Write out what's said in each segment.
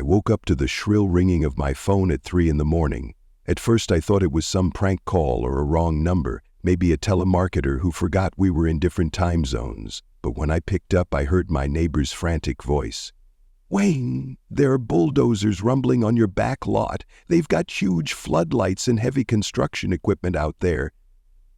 woke up to the shrill ringing of my phone at 3 in the morning. At first I thought it was some prank call or a wrong number, maybe a telemarketer who forgot we were in different time zones. But when I picked up, I heard my neighbor's frantic voice. "Wayne, there are bulldozers rumbling on your back lot. They've got huge floodlights and heavy construction equipment out there."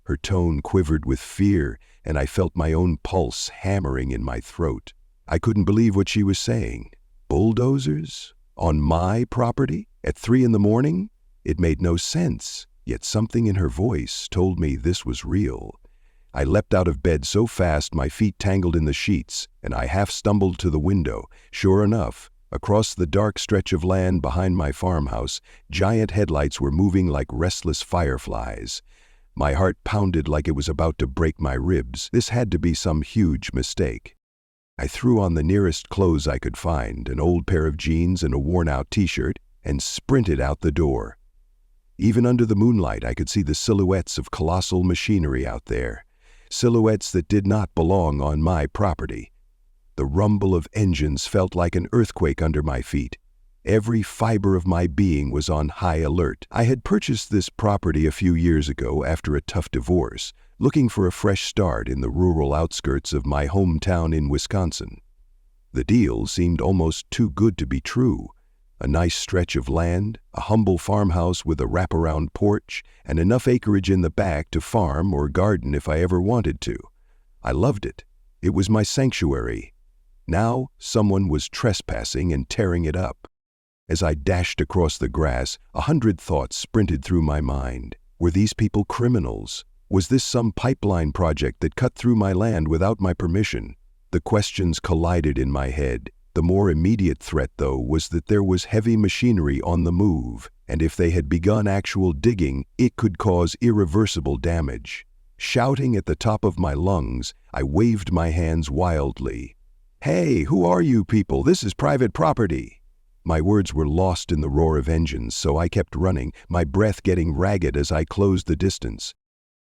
Her tone quivered with fear, and I felt my own pulse hammering in my throat. I couldn't believe what she was saying. Bulldozers? On my property? At 3 in the morning? It made no sense, yet something in her voice told me this was real. I leapt out of bed so fast my feet tangled in the sheets, and I half stumbled to the window. Sure enough, across the dark stretch of land behind my farmhouse, giant headlights were moving like restless fireflies. My heart pounded like it was about to break my ribs. This had to be some huge mistake. I threw on the nearest clothes I could find, an old pair of jeans and a worn-out t-shirt, and sprinted out the door. Even under the moonlight, I could see the silhouettes of colossal machinery out there. Silhouettes that did not belong on my property. The rumble of engines felt like an earthquake under my feet. Every fiber of my being was on high alert. I had purchased this property a few years ago after a tough divorce, looking for a fresh start in the rural outskirts of my hometown in Wisconsin. The deal seemed almost too good to be true. A nice stretch of land, a humble farmhouse with a wraparound porch, and enough acreage in the back to farm or garden if I ever wanted to. I loved it. It was my sanctuary. Now someone was trespassing and tearing it up. As I dashed across the grass, 100 thoughts sprinted through my mind. Were these people criminals? Was this some pipeline project that cut through my land without my permission? The questions collided in my head. The more immediate threat, though, was that there was heavy machinery on the move, and if they had begun actual digging, it could cause irreversible damage. Shouting at the top of my lungs, I waved my hands wildly. "Hey, who are you people? This is private property." My words were lost in the roar of engines, so I kept running, my breath getting ragged as I closed the distance.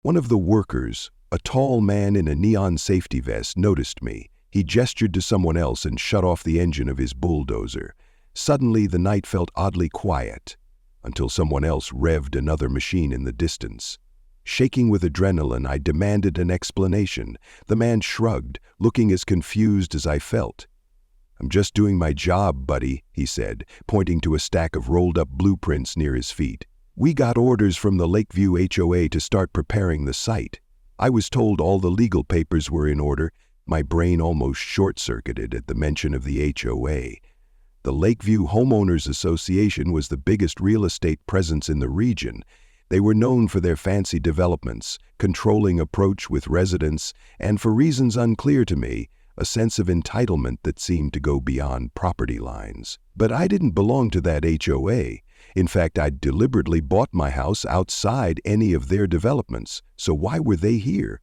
One of the workers, a tall man in a neon safety vest, noticed me. He gestured to someone else and shut off the engine of his bulldozer. Suddenly, the night felt oddly quiet, until someone else revved another machine in the distance. Shaking with adrenaline, I demanded an explanation. The man shrugged, looking as confused as I felt. "I'm just doing my job, buddy," he said, pointing to a stack of rolled-up blueprints near his feet. "We got orders from the Lakeview HOA to start preparing the site. I was told all the legal papers were in order." My brain almost short-circuited at the mention of the HOA. The Lakeview Homeowners Association was the biggest real estate presence in the region. They were known for their fancy developments, controlling approach with residents, and for reasons unclear to me, a sense of entitlement that seemed to go beyond property lines. But I didn't belong to that HOA. In fact, I'd deliberately bought my house outside any of their developments, so why were they here?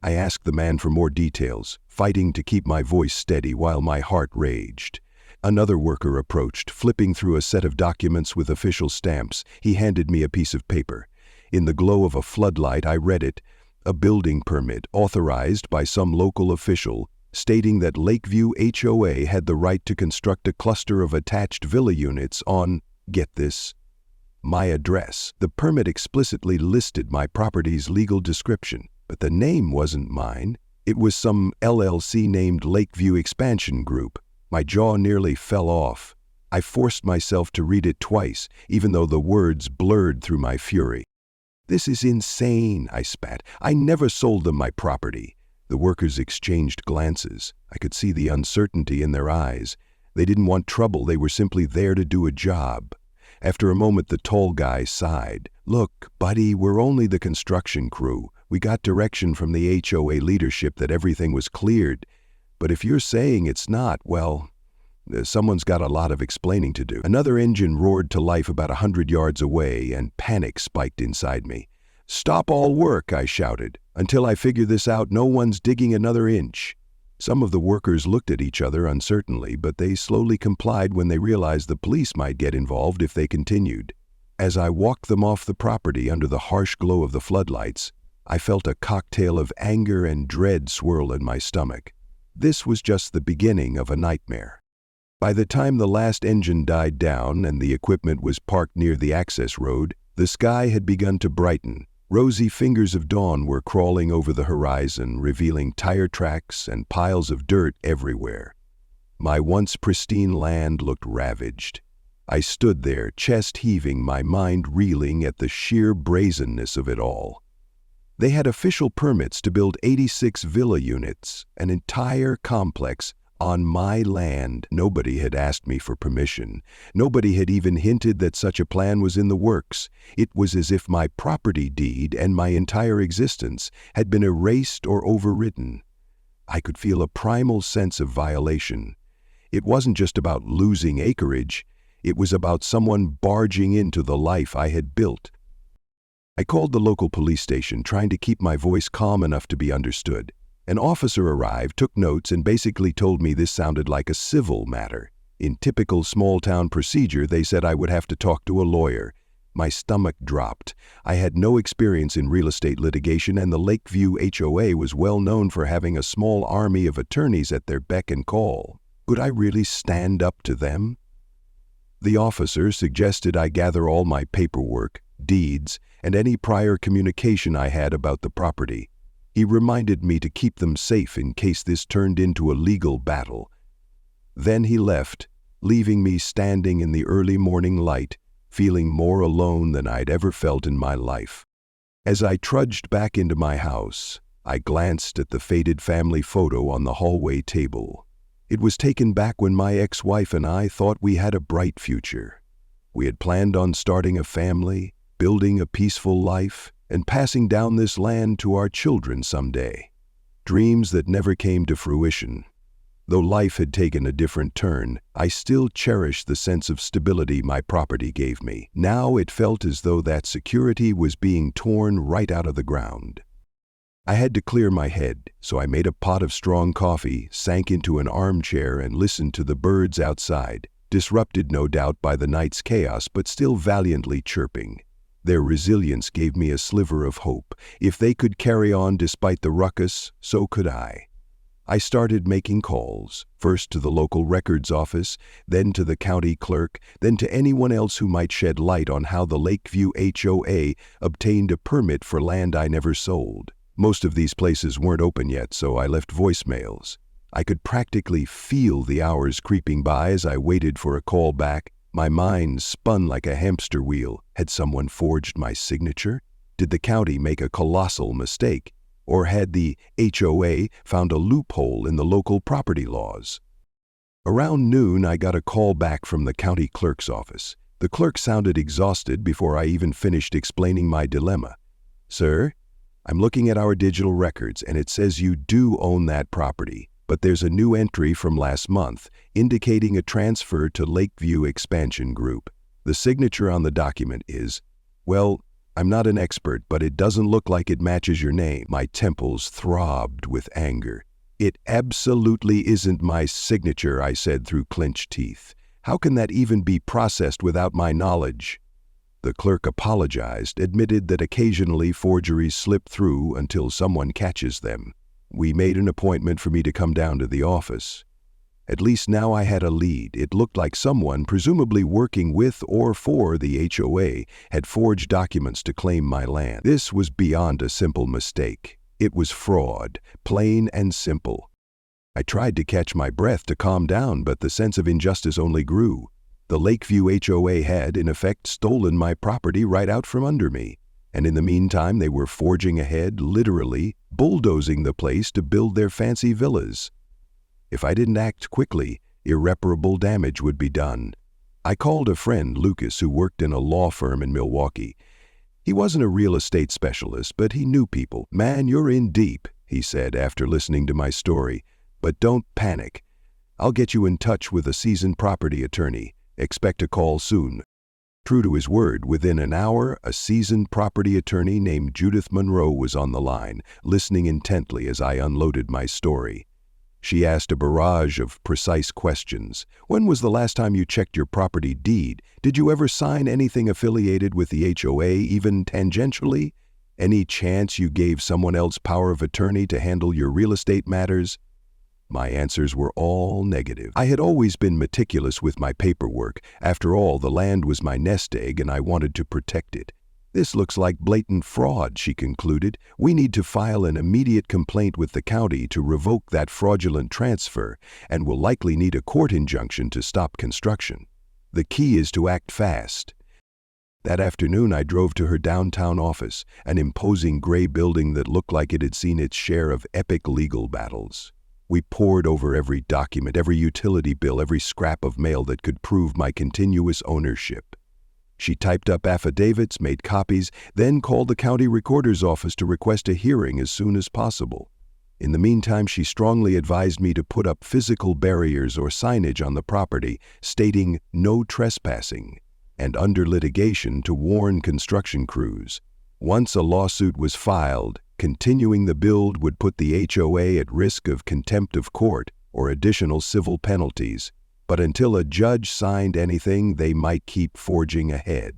I asked the man for more details, fighting to keep my voice steady while my heart raged. Another worker approached, flipping through a set of documents with official stamps. He handed me a piece of paper. In the glow of a floodlight, I read it, a building permit authorized by some local official, stating that Lakeview HOA had the right to construct a cluster of attached villa units on, get this, my address. The permit explicitly listed my property's legal description. But the name wasn't mine. It was some LLC named Lakeview Expansion Group. My jaw nearly fell off. I forced myself to read it twice, even though the words blurred through my fury. "This is insane," I spat. "I never sold them my property." The workers exchanged glances. I could see the uncertainty in their eyes. They didn't want trouble. They were simply there to do a job. After a moment, the tall guy sighed. "Look, buddy, we're only the construction crew. We got direction from the HOA leadership that everything was cleared. But if you're saying it's not, well, someone's got a lot of explaining to do." Another engine roared to life about 100 yards away, and panic spiked inside me. "Stop all work," I shouted. "Until I figure this out, no one's digging another inch." Some of the workers looked at each other uncertainly, but they slowly complied when they realized the police might get involved if they continued. As I walked them off the property under the harsh glow of the floodlights, I felt a cocktail of anger and dread swirl in my stomach. This was just the beginning of a nightmare. By the time the last engine died down and the equipment was parked near the access road, the sky had begun to brighten. Rosy fingers of dawn were crawling over the horizon, revealing tire tracks and piles of dirt everywhere. My once pristine land looked ravaged. I stood there, chest heaving, my mind reeling at the sheer brazenness of it all. They had official permits to build 86 villa units, an entire complex, on my land. Nobody had asked me for permission. Nobody had even hinted that such a plan was in the works. It was as if my property deed and my entire existence had been erased or overwritten. I could feel a primal sense of violation. It wasn't just about losing acreage. It was about someone barging into the life I had built. I called the local police station, trying to keep my voice calm enough to be understood. An officer arrived, took notes, and basically told me this sounded like a civil matter. In typical small-town procedure, they said I would have to talk to a lawyer. My stomach dropped. I had no experience in real estate litigation, and the Lakeview HOA was well known for having a small army of attorneys at their beck and call. Could I really stand up to them? The officer suggested I gather all my paperwork, deeds, and any prior communication I had about the property. He reminded me to keep them safe in case this turned into a legal battle. Then he left, leaving me standing in the early morning light, feeling more alone than I'd ever felt in my life. As I trudged back into my house, I glanced at the faded family photo on the hallway table. It was taken back when my ex-wife and I thought we had a bright future. We had planned on starting a family, building a peaceful life, and passing down this land to our children someday. Dreams that never came to fruition. Though life had taken a different turn, I still cherished the sense of stability my property gave me. Now it felt as though that security was being torn right out of the ground. I had to clear my head, so I made a pot of strong coffee, sank into an armchair, and listened to the birds outside, disrupted no doubt by the night's chaos, but still valiantly chirping. Their resilience gave me a sliver of hope. If they could carry on despite the ruckus, so could I. I started making calls, first to the local records office, then to the county clerk, then to anyone else who might shed light on how the Lakeview HOA obtained a permit for land I never sold. Most of these places weren't open yet, so I left voicemails. I could practically feel the hours creeping by as I waited for a call back. My mind spun like a hamster wheel. Had someone forged my signature? Did the county make a colossal mistake? Or had the HOA found a loophole in the local property laws? Around noon, I got a call back from the county clerk's office. The clerk sounded exhausted before I even finished explaining my dilemma. "Sir, I'm looking at our digital records, and it says you do own that property. But there's a new entry from last month indicating a transfer to Lakeview Expansion Group. The signature on the document is, well, I'm not an expert, but it doesn't look like it matches your name." My temples throbbed with anger. "It absolutely isn't my signature," I said through clenched teeth. "How can that even be processed without my knowledge?" The clerk apologized, admitted that occasionally forgeries slip through until someone catches them. We made an appointment for me to come down to the office. At least now I had a lead. It looked like someone, presumably working with or for the HOA, had forged documents to claim my land. This was beyond a simple mistake. It was fraud, plain and simple. I tried to catch my breath to calm down, but the sense of injustice only grew. The Lakeview HOA had, in effect, stolen my property right out from under me. And in the meantime, they were forging ahead, literally bulldozing the place to build their fancy villas. If I didn't act quickly, irreparable damage would be done. I called a friend, Lucas, who worked in a law firm in Milwaukee. He wasn't a real estate specialist, but he knew people. "Man, you're in deep," he said after listening to my story. "But don't panic. I'll get you in touch with a seasoned property attorney. Expect a call soon." True to his word, within an hour, a seasoned property attorney named Judith Monroe was on the line, listening intently as I unloaded my story. She asked a barrage of precise questions. "When was the last time you checked your property deed? Did you ever sign anything affiliated with the HOA, even tangentially? Any chance you gave someone else power of attorney to handle your real estate matters?" My answers were all negative. I had always been meticulous with my paperwork. After all, the land was my nest egg and I wanted to protect it. This looks like blatant fraud, she concluded. We need to file an immediate complaint with the county to revoke that fraudulent transfer and will likely need a court injunction to stop construction. The key is to act fast. That afternoon, I drove to her downtown office, an imposing gray building that looked like it had seen its share of epic legal battles. We pored over every document, every utility bill, every scrap of mail that could prove my continuous ownership. She typed up affidavits, made copies, then called the county recorder's office to request a hearing as soon as possible. In the meantime, she strongly advised me to put up physical barriers or signage on the property stating "no trespassing," and under litigation to warn construction crews. Once a lawsuit was filed, continuing the build would put the HOA at risk of contempt of court or additional civil penalties. But until a judge signed anything, they might keep forging ahead.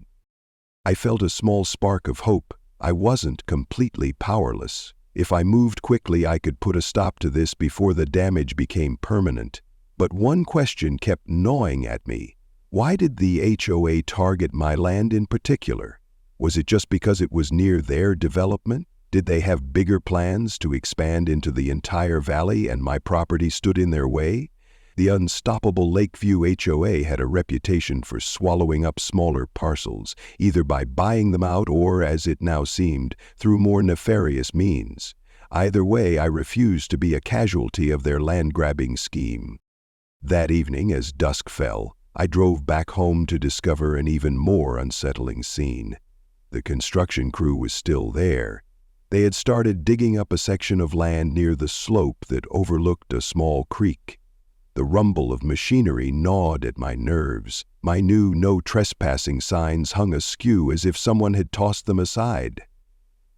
I felt a small spark of hope. I wasn't completely powerless. If I moved quickly, I could put a stop to this before the damage became permanent. But one question kept gnawing at me. Why did the HOA target my land in particular? Was it just because it was near their development? Did they have bigger plans to expand into the entire valley and my property stood in their way? The unstoppable Lakeview HOA had a reputation for swallowing up smaller parcels, either by buying them out or, as it now seemed, through more nefarious means. Either way, I refused to be a casualty of their land-grabbing scheme. That evening, as dusk fell, I drove back home to discover an even more unsettling scene. The construction crew was still there. They had started digging up a section of land near the slope that overlooked a small creek. The rumble of machinery gnawed at my nerves. My new "no trespassing" signs hung askew as if someone had tossed them aside.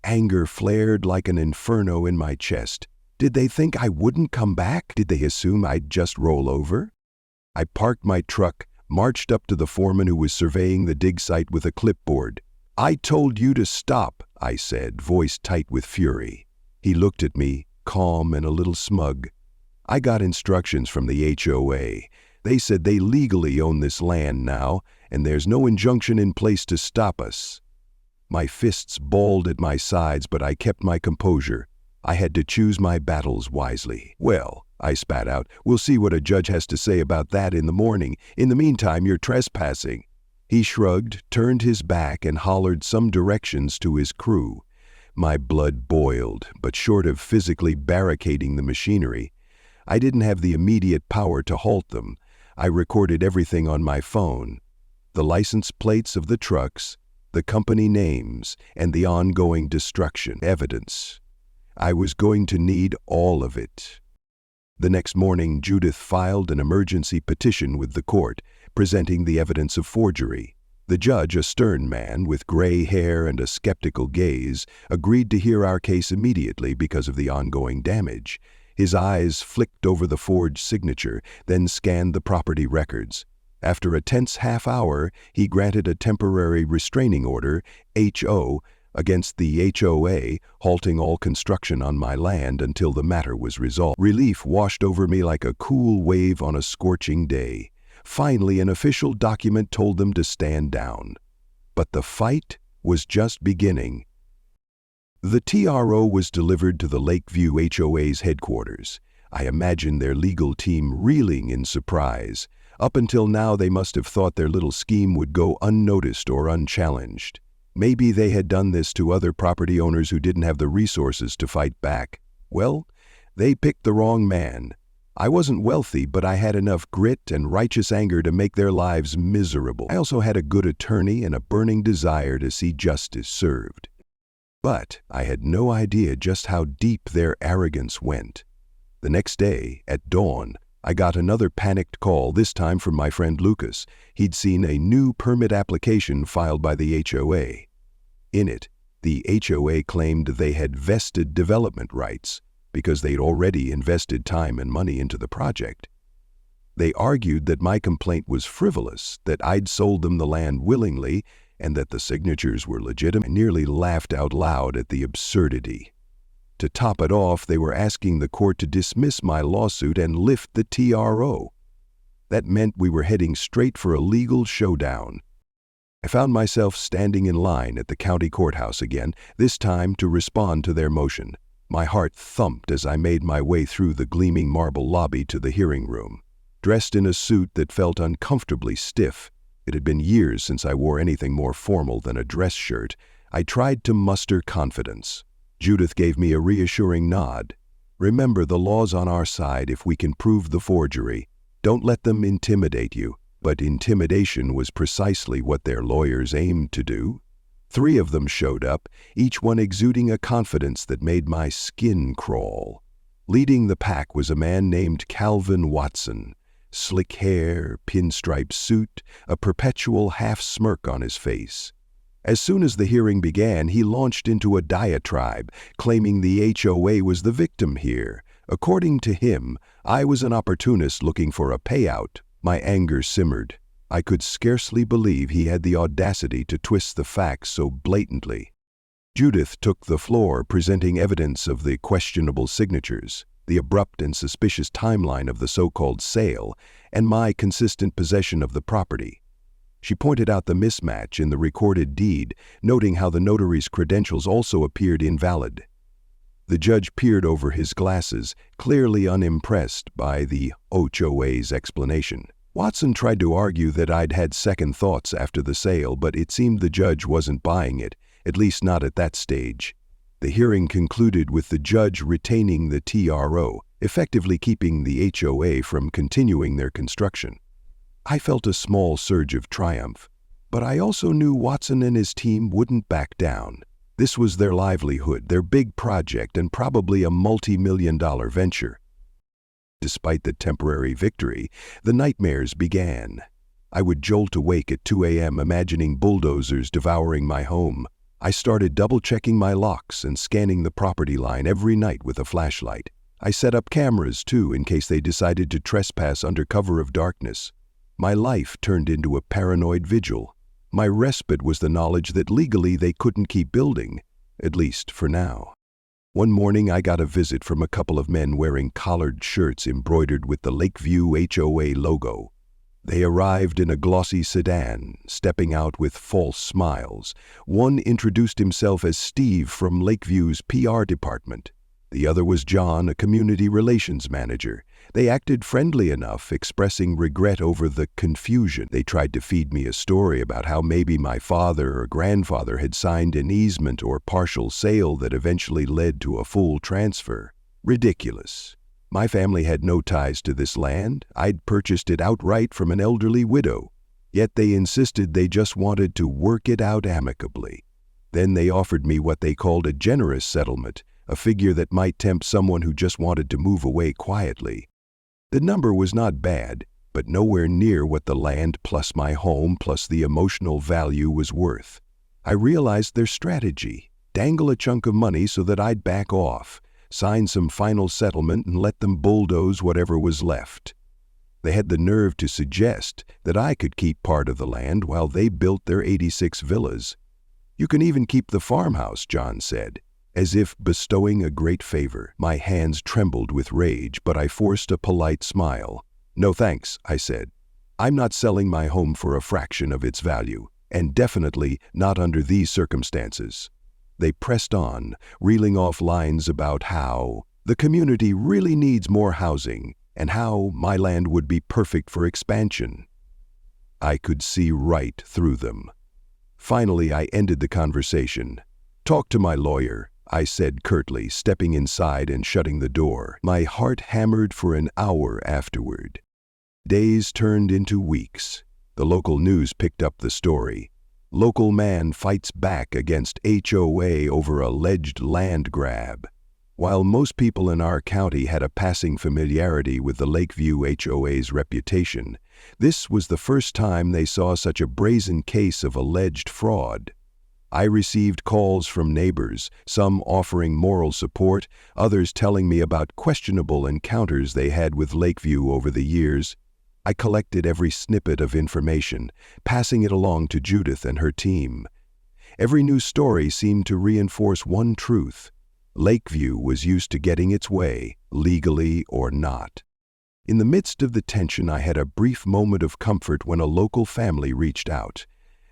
Anger flared like an inferno in my chest. Did they think I wouldn't come back? Did they assume I'd just roll over? I parked my truck, marched up to the foreman who was surveying the dig site with a clipboard. "I told you to stop," I said, voice tight with fury. He looked at me, calm and a little smug. "I got instructions from the HOA. They said they legally own this land now, and there's no injunction in place to stop us." My fists balled at my sides, but I kept my composure. I had to choose my battles wisely. "Well," I spat out, "we'll see what a judge has to say about that in the morning. In the meantime, you're trespassing." He shrugged, turned his back, and hollered some directions to his crew. My blood boiled, but short of physically barricading the machinery, I didn't have the immediate power to halt them. I recorded everything on my phone: the license plates of the trucks, the company names, and the ongoing destruction evidence. I was going to need all of it. The next morning, Judith filed an emergency petition with the court, presenting the evidence of forgery. The judge, a stern man with gray hair and a skeptical gaze, agreed to hear our case immediately because of the ongoing damage. His eyes flicked over the forged signature, then scanned the property records. After a tense half-hour, he granted a temporary restraining order, HO, against the HOA, halting all construction on my land until the matter was resolved. Relief washed over me like a cool wave on a scorching day. Finally, an official document told them to stand down. But the fight was just beginning. The TRO was delivered to the Lakeview HOA's headquarters. I imagined their legal team reeling in surprise. Up until now, they must have thought their little scheme would go unnoticed or unchallenged. Maybe they had done this to other property owners who didn't have the resources to fight back. Well, they picked the wrong man. I wasn't wealthy, but I had enough grit and righteous anger to make their lives miserable. I also had a good attorney and a burning desire to see justice served. But I had no idea just how deep their arrogance went. The next day, at dawn, I got another panicked call, this time from my friend Lucas. He'd seen a new permit application filed by the HOA. In it, the HOA claimed they had vested development rights because they'd already invested time and money into the project. They argued that my complaint was frivolous, that I'd sold them the land willingly, and that the signatures were legitimate. I nearly laughed out loud at the absurdity. To top it off, they were asking the court to dismiss my lawsuit and lift the TRO. That meant we were heading straight for a legal showdown. I found myself standing in line at the county courthouse again, this time to respond to their motion. My heart thumped as I made my way through the gleaming marble lobby to the hearing room. Dressed in a suit that felt uncomfortably stiff, it had been years since I wore anything more formal than a dress shirt, I tried to muster confidence. Judith gave me a reassuring nod. Remember, the law's on our side if we can prove the forgery. Don't let them intimidate you. But intimidation was precisely what their lawyers aimed to do. 3 of them showed up, each one exuding a confidence that made my skin crawl. Leading the pack was a man named Calvin Watson. Slick hair, pinstripe suit, a perpetual half-smirk on his face. As soon as the hearing began, he launched into a diatribe, claiming the HOA was the victim here. According to him, I was an opportunist looking for a payout. My anger simmered. I could scarcely believe he had the audacity to twist the facts so blatantly. Judith took the floor, presenting evidence of the questionable signatures, the abrupt and suspicious timeline of the so-called sale, and my consistent possession of the property. She pointed out the mismatch in the recorded deed, noting how the notary's credentials also appeared invalid. The judge peered over his glasses, clearly unimpressed by the HOA's explanation. Watson tried to argue that I'd had second thoughts after the sale, but it seemed the judge wasn't buying it, at least not at that stage. The hearing concluded with the judge retaining the TRO, effectively keeping the HOA from continuing their construction. I felt a small surge of triumph, but I also knew Watson and his team wouldn't back down. This was their livelihood, their big project, and probably a multi-million-dollar venture. Despite the temporary victory, the nightmares began. I would jolt awake at 2 a.m. imagining bulldozers devouring my home. I started double-checking my locks and scanning the property line every night with a flashlight. I set up cameras, too, in case they decided to trespass under cover of darkness. My life turned into a paranoid vigil. My respite was the knowledge that legally they couldn't keep building, at least for now. One morning I got a visit from a couple of men wearing collared shirts embroidered with the Lakeview HOA logo. They arrived in a glossy sedan, stepping out with false smiles. One introduced himself as Steve from Lakeview's PR department. The other was John, a community relations manager. They acted friendly enough, expressing regret over the confusion. They tried to feed me a story about how maybe my father or grandfather had signed an easement or partial sale that eventually led to a full transfer. Ridiculous. My family had no ties to this land. I'd purchased it outright from an elderly widow. Yet they insisted they just wanted to work it out amicably. Then they offered me what they called a generous settlement, a figure that might tempt someone who just wanted to move away quietly. The number was not bad, but nowhere near what the land plus my home plus the emotional value was worth. I realized their strategy: dangle a chunk of money so that I'd back off, sign some final settlement, and let them bulldoze whatever was left. They had the nerve to suggest that I could keep part of the land while they built their 86 villas. "You can even keep the farmhouse," John said, as if bestowing a great favor. My hands trembled with rage, but I forced a polite smile. "No thanks," I said. "I'm not selling my home for a fraction of its value, and definitely not under these circumstances." They pressed on, reeling off lines about how the community really needs more housing and how my land would be perfect for expansion. I could see right through them. Finally, I ended the conversation. "Talk to my lawyer," I said curtly, stepping inside and shutting the door. My heart hammered for an hour afterward. Days turned into weeks. The local news picked up the story. Local man fights back against HOA over alleged land grab. While most people in our county had a passing familiarity with the Lakeview HOA's reputation, this was the first time they saw such a brazen case of alleged fraud. I received calls from neighbors, some offering moral support, others telling me about questionable encounters they had with Lakeview over the years. I collected every snippet of information, passing it along to Judith and her team. Every new story seemed to reinforce one truth: Lakeview was used to getting its way, legally or not. In the midst of the tension, I had a brief moment of comfort when a local family reached out.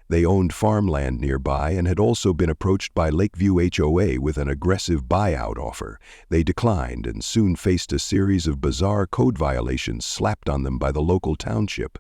They owned farmland nearby and had also been approached by Lakeview HOA with an aggressive buyout offer. They declined and soon faced a series of bizarre code violations slapped on them by the local township.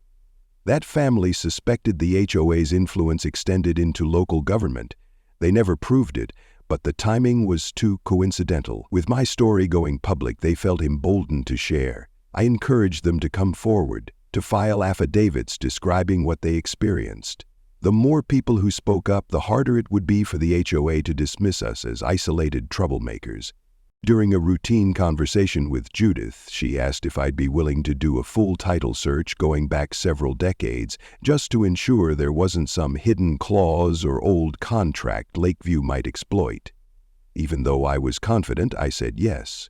That family suspected the HOA's influence extended into local government. They never proved it, but the timing was too coincidental. With my story going public, they felt emboldened to share. I encouraged them to come forward, to file affidavits describing what they experienced. The more people who spoke up, the harder it would be for the HOA to dismiss us as isolated troublemakers. During a routine conversation with Judith, she asked if I'd be willing to do a full title search going back several decades, just to ensure there wasn't some hidden clause or old contract Lakeview might exploit. Even though I was confident, I said yes.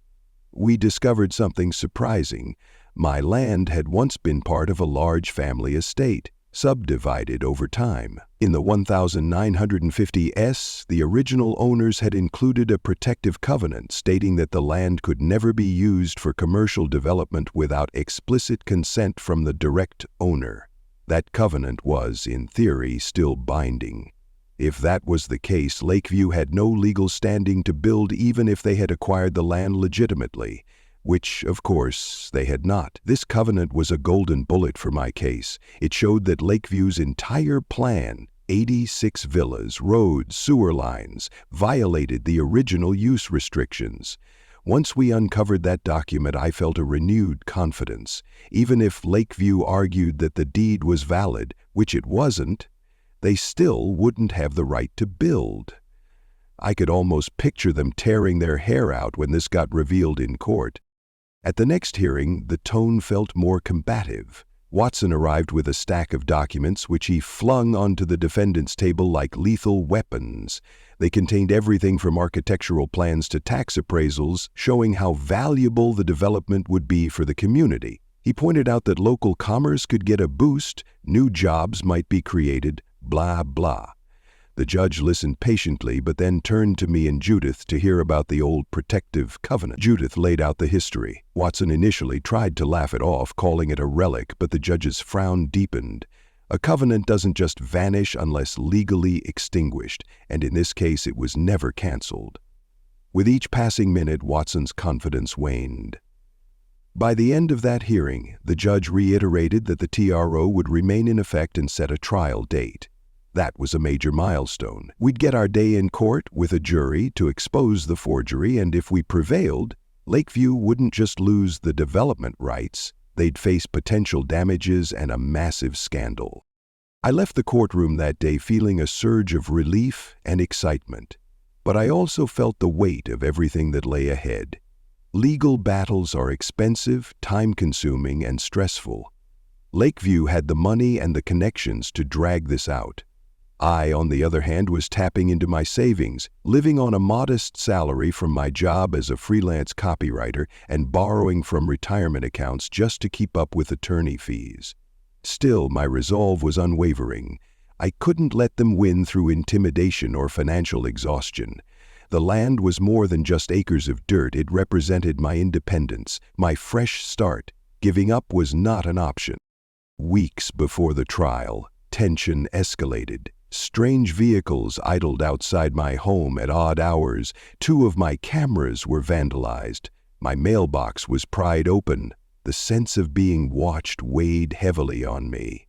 We discovered something surprising. My land had once been part of a large family estate, subdivided over time. In the 1950s, the original owners had included a protective covenant stating that the land could never be used for commercial development without explicit consent from the direct owner. That covenant was, in theory, still binding. If that was the case, Lakeview had no legal standing to build even if they had acquired the land legitimately, which, of course, they had not. This covenant was a golden bullet for my case. It showed that Lakeview's entire plan, 86 villas, roads, sewer lines, violated the original use restrictions. Once we uncovered that document, I felt a renewed confidence. Even if Lakeview argued that the deed was valid, which it wasn't, they still wouldn't have the right to build. I could almost picture them tearing their hair out when this got revealed in court. At the next hearing, the tone felt more combative. Watson arrived with a stack of documents which he flung onto the defendant's table like lethal weapons. They contained everything from architectural plans to tax appraisals, showing how valuable the development would be for the community. He pointed out that local commerce could get a boost, new jobs might be created, blah, blah. The judge listened patiently, but then turned to me and Judith to hear about the old protective covenant. Judith laid out the history. Watson initially tried to laugh it off, calling it a relic, but the judge's frown deepened. A covenant doesn't just vanish unless legally extinguished, and in this case it was never canceled. With each passing minute, Watson's confidence waned. By the end of that hearing, the judge reiterated that the TRO would remain in effect and set a trial date. That was a major milestone. We'd get our day in court with a jury to expose the forgery, and if we prevailed, Lakeview wouldn't just lose the development rights, they'd face potential damages and a massive scandal. I left the courtroom that day feeling a surge of relief and excitement, but I also felt the weight of everything that lay ahead. Legal battles are expensive, time-consuming, and stressful. Lakeview had the money and the connections to drag this out. I, on the other hand, was tapping into my savings, living on a modest salary from my job as a freelance copywriter and borrowing from retirement accounts just to keep up with attorney fees. Still, my resolve was unwavering. I couldn't let them win through intimidation or financial exhaustion. The land was more than just acres of dirt. It represented my independence, my fresh start. Giving up was not an option. Weeks before the trial, tension escalated. Strange vehicles idled outside my home at odd hours. 2 of my cameras were vandalized. My mailbox was pried open. The sense of being watched weighed heavily on me.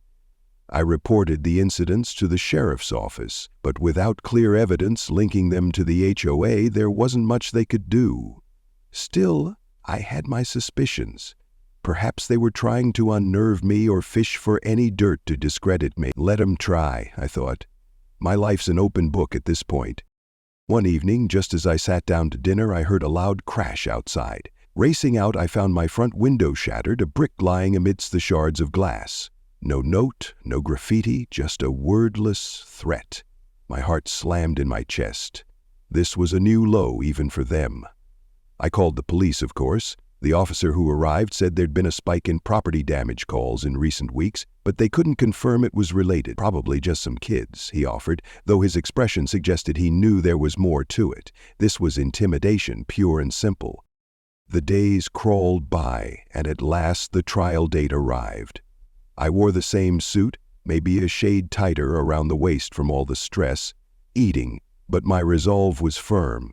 I reported the incidents to the sheriff's office, but without clear evidence linking them to the HOA, there wasn't much they could do. Still, I had my suspicions. Perhaps they were trying to unnerve me or fish for any dirt to discredit me. Let 'em try, I thought. My life's an open book at this point. One evening, just as I sat down to dinner, I heard a loud crash outside. Racing out, I found my front window shattered, a brick lying amidst the shards of glass. No note, no graffiti, just a wordless threat. My heart slammed in my chest. This was a new low even for them. I called the police, of course. The officer who arrived said there'd been a spike in property damage calls in recent weeks, but they couldn't confirm it was related. Probably just some kids, he offered, though his expression suggested he knew there was more to it. This was intimidation, pure and simple. The days crawled by, and at last the trial date arrived. I wore the same suit, maybe a shade tighter around the waist from all the stress, eating, but my resolve was firm.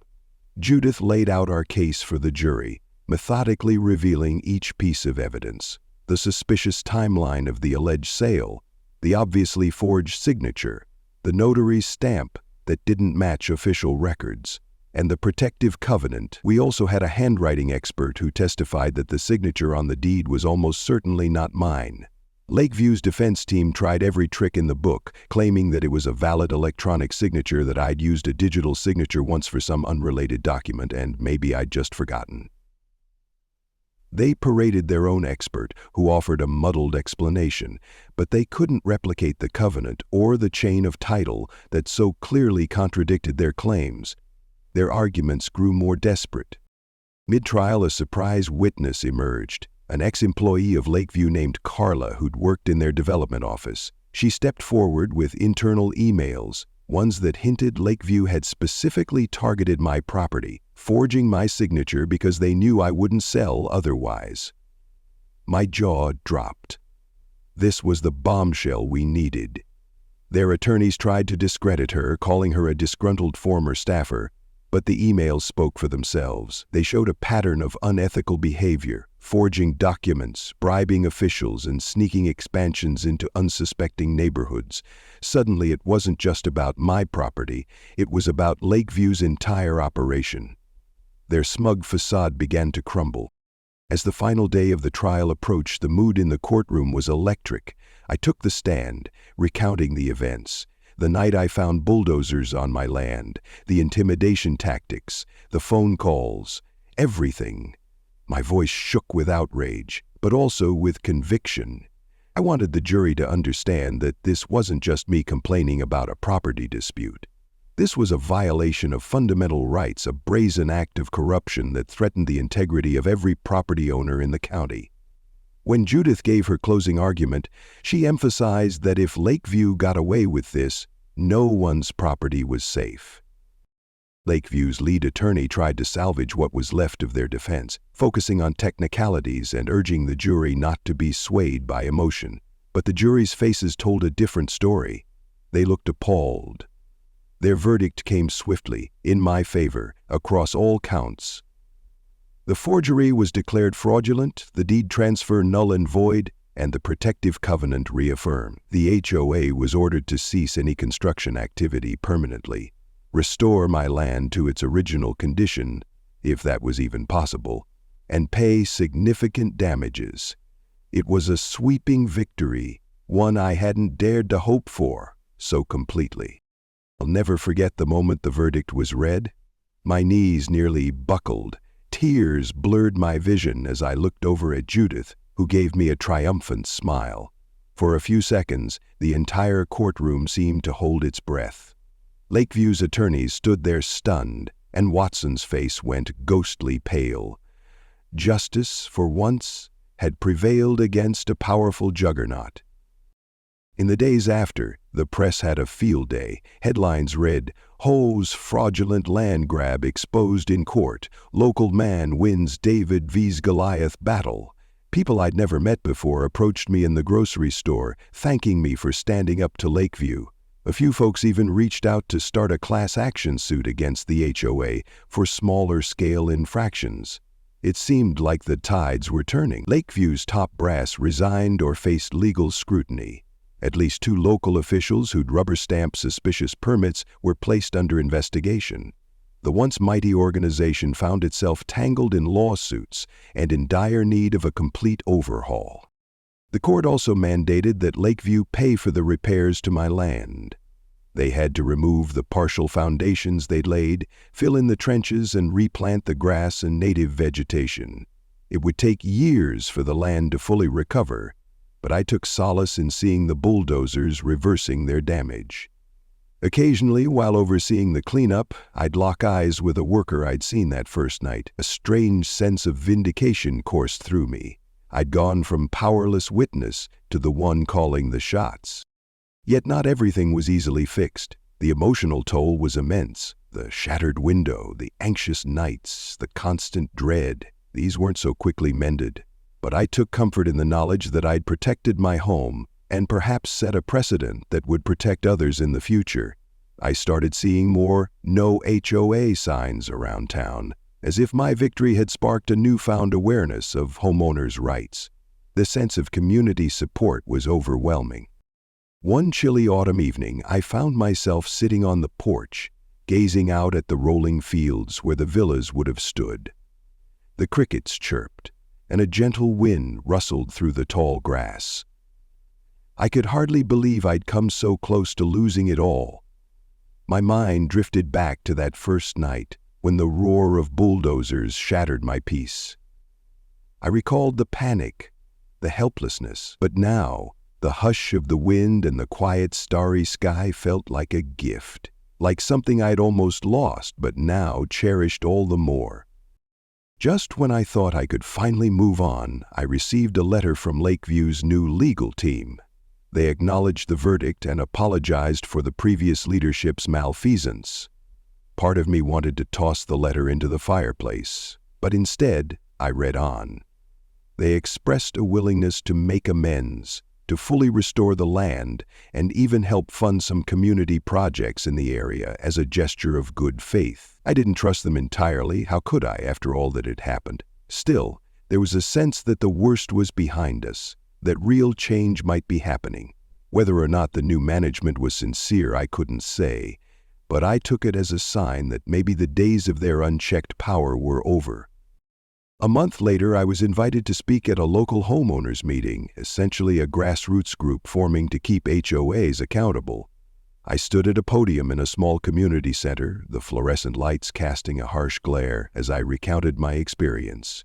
Judith laid out our case for the jury, methodically revealing each piece of evidence: the suspicious timeline of the alleged sale, the obviously forged signature, the notary's stamp that didn't match official records, and the protective covenant. We also had a handwriting expert who testified that the signature on the deed was almost certainly not mine. Lakeview's defense team tried every trick in the book, claiming that it was a valid electronic signature, that I'd used a digital signature once for some unrelated document, and maybe I'd just forgotten. They paraded their own expert, who offered a muddled explanation, but they couldn't replicate the covenant or the chain of title that so clearly contradicted their claims. Their arguments grew more desperate. Mid-trial, a surprise witness emerged, an ex-employee of Lakeview named Carla who'd worked in their development office. She stepped forward with internal emails, ones that hinted Lakeview had specifically targeted my property, forging my signature because they knew I wouldn't sell otherwise. My jaw dropped. This was the bombshell we needed. Their attorneys tried to discredit her, calling her a disgruntled former staffer, but the emails spoke for themselves. They showed a pattern of unethical behavior, forging documents, bribing officials, and sneaking expansions into unsuspecting neighborhoods. Suddenly, it wasn't just about my property, it was about Lakeview's entire operation. Their smug facade began to crumble. As the final day of the trial approached, the mood in the courtroom was electric. I took the stand, recounting the events. The night I found bulldozers on my land, the intimidation tactics, the phone calls, everything. My voice shook with outrage, but also with conviction. I wanted the jury to understand that this wasn't just me complaining about a property dispute. This was a violation of fundamental rights, a brazen act of corruption that threatened the integrity of every property owner in the county. When Judith gave her closing argument, she emphasized that if Lakeview got away with this, no one's property was safe. Lakeview's lead attorney tried to salvage what was left of their defense, focusing on technicalities and urging the jury not to be swayed by emotion. But the jury's faces told a different story. They looked appalled. Their verdict came swiftly, in my favor, across all counts. The forgery was declared fraudulent, the deed transfer null and void, and the protective covenant reaffirmed. The HOA was ordered to cease any construction activity permanently, restore my land to its original condition, if that was even possible, and pay significant damages. It was a sweeping victory, one I hadn't dared to hope for so completely. I'll never forget the moment the verdict was read. My knees nearly buckled. Tears blurred my vision as I looked over at Judith, who gave me a triumphant smile. For a few seconds, the entire courtroom seemed to hold its breath. Lakeview's attorneys stood there stunned, and Watson's face went ghostly pale. Justice, for once, had prevailed against a powerful juggernaut. In the days after, the press had a field day. Headlines read, "HOA's fraudulent land grab exposed in court. Local man wins David vs. Goliath battle." People I'd never met before approached me in the grocery store, thanking me for standing up to Lakeview. A few folks even reached out to start a class action suit against the HOA for smaller-scale infractions. It seemed like the tides were turning. Lakeview's top brass resigned or faced legal scrutiny. At least 2 local officials who'd rubber-stamped suspicious permits were placed under investigation. The once mighty organization found itself tangled in lawsuits and in dire need of a complete overhaul. The court also mandated that Lakeview pay for the repairs to my land. They had to remove the partial foundations they'd laid, fill in the trenches, and replant the grass and native vegetation. It would take years for the land to fully recover, but I took solace in seeing the bulldozers reversing their damage. Occasionally, while overseeing the cleanup, I'd lock eyes with a worker I'd seen that first night. A strange sense of vindication coursed through me. I'd gone from powerless witness to the one calling the shots. Yet not everything was easily fixed. The emotional toll was immense. The shattered window, the anxious nights, the constant dread, these weren't so quickly mended. But I took comfort in the knowledge that I'd protected my home and perhaps set a precedent that would protect others in the future. I started seeing more "no HOA" signs around town, as if my victory had sparked a newfound awareness of homeowners' rights. The sense of community support was overwhelming. One chilly autumn evening, I found myself sitting on the porch, gazing out at the rolling fields where the villas would have stood. The crickets chirped, and a gentle wind rustled through the tall grass. I could hardly believe I'd come so close to losing it all. My mind drifted back to that first night when the roar of bulldozers shattered my peace. I recalled the panic, the helplessness, but now the hush of the wind and the quiet starry sky felt like a gift, like something I'd almost lost but now cherished all the more. Just when I thought I could finally move on, I received a letter from Lakeview's new legal team. They acknowledged the verdict and apologized for the previous leadership's malfeasance. Part of me wanted to toss the letter into the fireplace, but instead, I read on. They expressed a willingness to make amends, to fully restore the land, and even help fund some community projects in the area as a gesture of good faith. I didn't trust them entirely. How could I, after all that had happened? Still, there was a sense that the worst was behind us, that real change might be happening. Whether or not the new management was sincere, I couldn't say, but I took it as a sign that maybe the days of their unchecked power were over. A month later, I was invited to speak at a local homeowners meeting, essentially a grassroots group forming to keep HOAs accountable. I stood at a podium in a small community center, the fluorescent lights casting a harsh glare as I recounted my experience.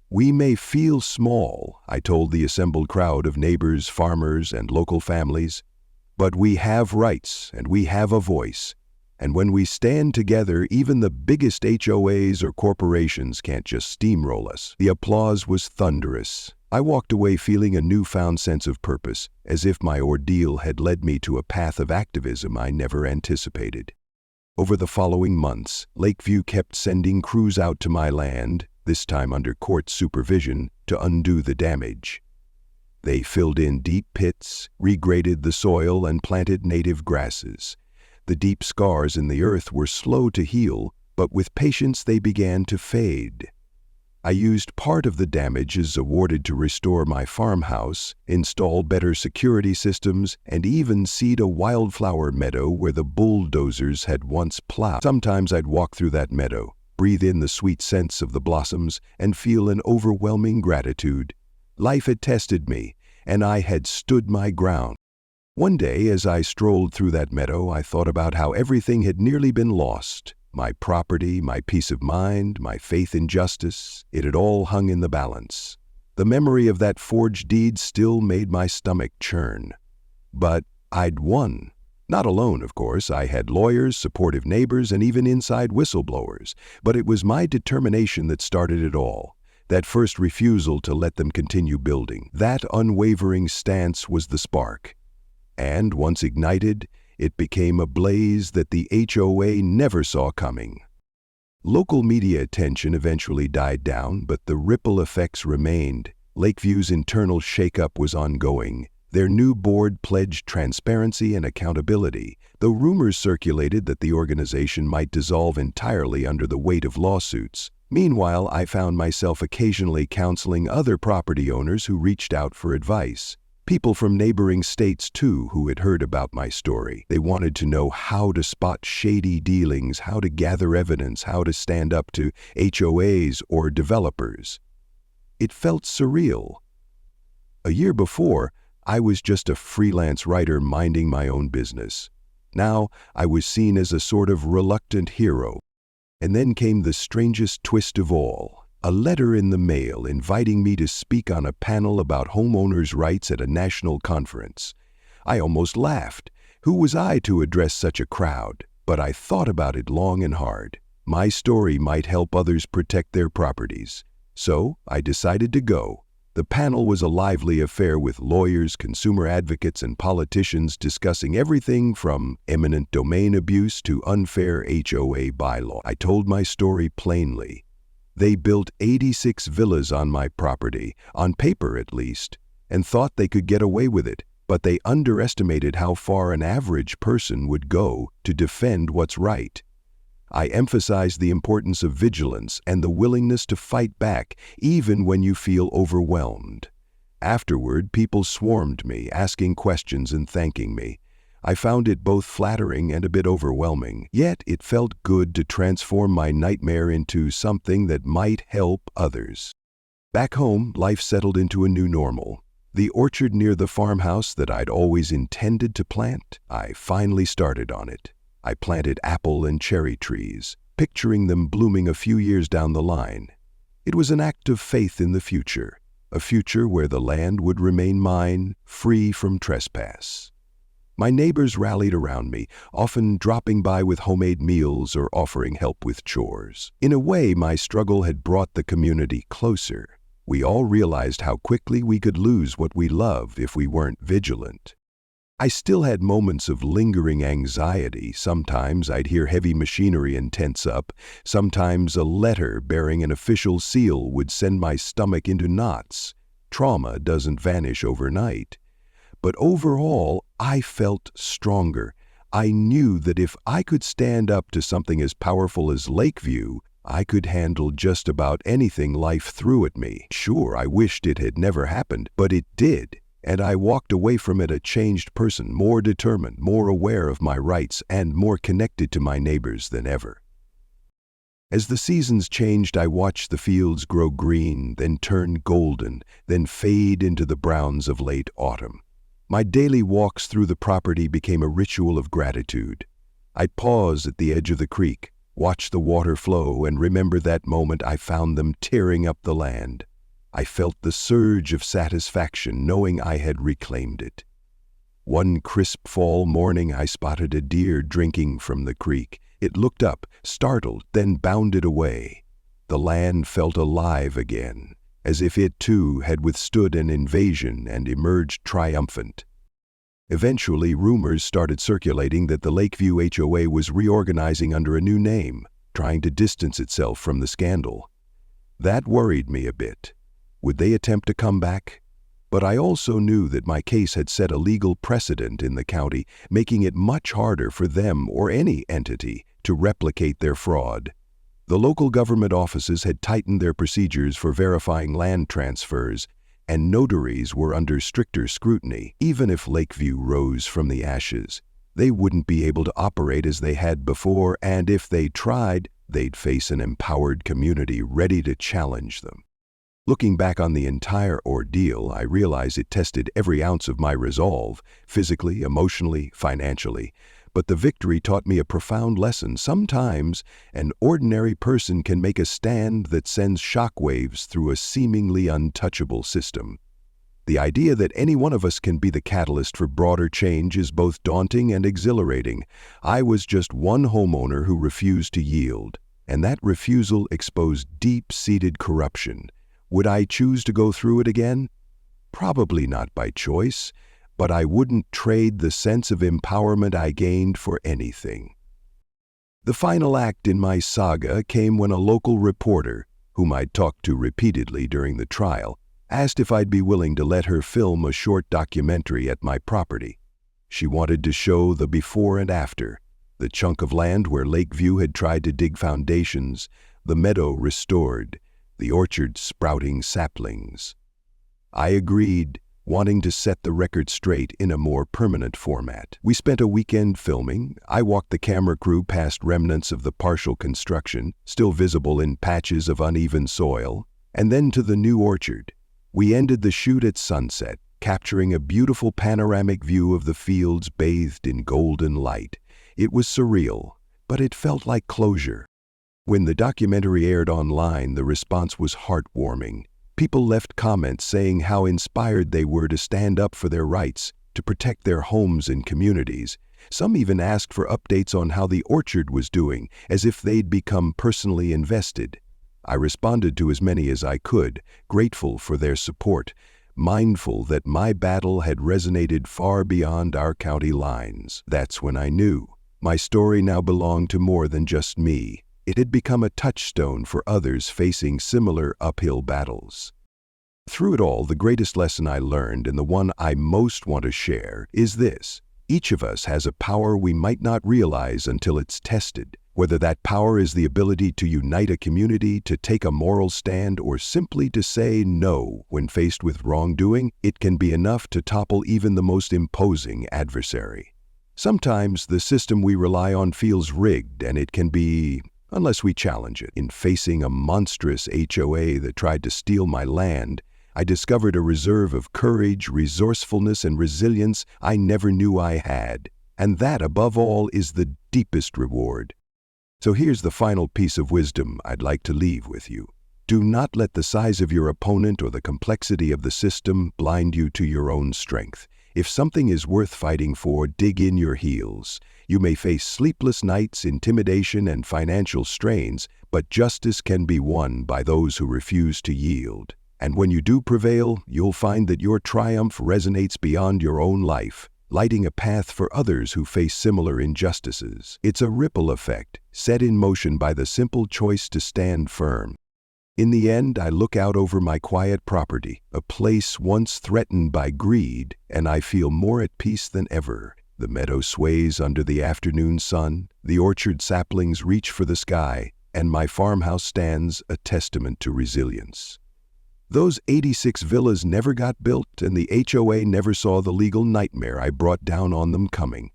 "We may feel small," I told the assembled crowd of neighbors, farmers, and local families, "but we have rights and we have a voice. And when we stand together, even the biggest HOAs or corporations can't just steamroll us." The applause was thunderous. I walked away feeling a newfound sense of purpose, as if my ordeal had led me to a path of activism I never anticipated. Over the following months, Lakeview kept sending crews out to my land, this time under court supervision, to undo the damage. They filled in deep pits, regraded the soil, and planted native grasses. The deep scars in the earth were slow to heal, but with patience they began to fade. I used part of the damages awarded to restore my farmhouse, install better security systems, and even seed a wildflower meadow where the bulldozers had once plowed. Sometimes I'd walk through that meadow, breathe in the sweet scents of the blossoms, and feel an overwhelming gratitude. Life had tested me, and I had stood my ground. One day, as I strolled through that meadow, I thought about how everything had nearly been lost. My property, my peace of mind, my faith in justice, it had all hung in the balance. The memory of that forged deed still made my stomach churn. But I'd won. Not alone, of course. I had lawyers, supportive neighbors, and even inside whistleblowers. But it was my determination that started it all. That first refusal to let them continue building. That unwavering stance was the spark. And once ignited, it became a blaze that the HOA never saw coming. Local media attention eventually died down, but the ripple effects remained. Lakeview's internal shakeup was ongoing. Their new board pledged transparency and accountability, though rumors circulated that the organization might dissolve entirely under the weight of lawsuits. Meanwhile, I found myself occasionally counseling other property owners who reached out for advice. People from neighboring states, too, who had heard about my story. They wanted to know how to spot shady dealings, how to gather evidence, how to stand up to HOAs or developers. It felt surreal. A year before, I was just a freelance writer minding my own business. Now, I was seen as a sort of reluctant hero. And then came the strangest twist of all. A letter in the mail inviting me to speak on a panel about homeowners' rights at a national conference. I almost laughed. Who was I to address such a crowd? But I thought about it long and hard. My story might help others protect their properties. So I decided to go. The panel was a lively affair with lawyers, consumer advocates, and politicians discussing everything from eminent domain abuse to unfair HOA bylaw. I told my story plainly. They built 86 villas on my property, on paper at least, and thought they could get away with it, but they underestimated how far an average person would go to defend what's right. I emphasized the importance of vigilance and the willingness to fight back, even when you feel overwhelmed. Afterward, people swarmed me, asking questions and thanking me. I found it both flattering and a bit overwhelming, yet it felt good to transform my nightmare into something that might help others. Back home, life settled into a new normal. The orchard near the farmhouse that I'd always intended to plant, I finally started on it. I planted apple and cherry trees, picturing them blooming a few years down the line. It was an act of faith in the future, a future where the land would remain mine, free from trespass. My neighbors rallied around me, often dropping by with homemade meals or offering help with chores. In a way, my struggle had brought the community closer. We all realized how quickly we could lose what we loved if we weren't vigilant. I still had moments of lingering anxiety. Sometimes I'd hear heavy machinery and tense up. Sometimes a letter bearing an official seal would send my stomach into knots. Trauma doesn't vanish overnight. But overall, I felt stronger. I knew that if I could stand up to something as powerful as Lakeview, I could handle just about anything life threw at me. Sure, I wished it had never happened, but it did. And I walked away from it a changed person, more determined, more aware of my rights, and more connected to my neighbors than ever. As the seasons changed, I watched the fields grow green, then turn golden, then fade into the browns of late autumn. My daily walks through the property became a ritual of gratitude. I'd pause at the edge of the creek, watch the water flow, and remember that moment I found them tearing up the land. I felt the surge of satisfaction knowing I had reclaimed it. One crisp fall morning, I spotted a deer drinking from the creek. It looked up, startled, then bounded away. The land felt alive again, as if it too had withstood an invasion and emerged triumphant. Eventually, rumors started circulating that the Lakeview HOA was reorganizing under a new name, trying to distance itself from the scandal. That worried me a bit. Would they attempt to come back? But I also knew that my case had set a legal precedent in the county, making it much harder for them or any entity to replicate their fraud. The local government offices had tightened their procedures for verifying land transfers, and notaries were under stricter scrutiny. Even if Lakeview rose from the ashes, they wouldn't be able to operate as they had before, and if they tried, they'd face an empowered community ready to challenge them. Looking back on the entire ordeal, I realize it tested every ounce of my resolve, physically, emotionally, financially. But the victory taught me a profound lesson. Sometimes, an ordinary person can make a stand that sends shockwaves through a seemingly untouchable system. The idea that any one of us can be the catalyst for broader change is both daunting and exhilarating. I was just one homeowner who refused to yield, and that refusal exposed deep-seated corruption. Would I choose to go through it again? Probably not by choice, but I wouldn't trade the sense of empowerment I gained for anything. The final act in my saga came when a local reporter, whom I'd talked to repeatedly during the trial, asked if I'd be willing to let her film a short documentary at my property. She wanted to show the before and after, the chunk of land where Lakeview had tried to dig foundations, the meadow restored, the orchard sprouting saplings. I agreed, wanting to set the record straight in a more permanent format. We spent a weekend filming. I walked the camera crew past remnants of the partial construction, still visible in patches of uneven soil, and then to the new orchard. We ended the shoot at sunset, capturing a beautiful panoramic view of the fields bathed in golden light. It was surreal, but it felt like closure. When the documentary aired online, the response was heartwarming. People left comments saying how inspired they were to stand up for their rights, to protect their homes and communities. Some even asked for updates on how the orchard was doing, as if they'd become personally invested. I responded to as many as I could, grateful for their support, mindful that my battle had resonated far beyond our county lines. That's when I knew my story now belonged to more than just me. It had become a touchstone for others facing similar uphill battles. Through it all, the greatest lesson I learned, and the one I most want to share, is this: each of us has a power we might not realize until it's tested. Whether that power is the ability to unite a community, to take a moral stand, or simply to say no when faced with wrongdoing, it can be enough to topple even the most imposing adversary. Sometimes the system we rely on feels rigged, and it can be, unless we challenge it. In facing a monstrous HOA that tried to steal my land, I discovered a reserve of courage, resourcefulness, and resilience I never knew I had. And that, above all, is the deepest reward. So here's the final piece of wisdom I'd like to leave with you. Do not let the size of your opponent or the complexity of the system blind you to your own strength. If something is worth fighting for, dig in your heels. You may face sleepless nights, intimidation, and financial strains, but justice can be won by those who refuse to yield. And when you do prevail, you'll find that your triumph resonates beyond your own life, lighting a path for others who face similar injustices. It's a ripple effect, set in motion by the simple choice to stand firm. In the end, I look out over my quiet property, a place once threatened by greed, and I feel more at peace than ever. The meadow sways under the afternoon sun, the orchard saplings reach for the sky, and my farmhouse stands a testament to resilience. Those 86 villas never got built, and the HOA never saw the legal nightmare I brought down on them coming.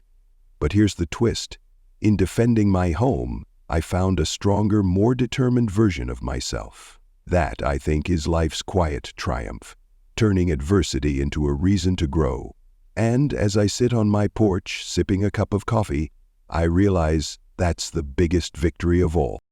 But here's the twist. In defending my home, I found a stronger, more determined version of myself. That, I think, is life's quiet triumph, turning adversity into a reason to grow. And as I sit on my porch, sipping a cup of coffee, I realize that's the biggest victory of all.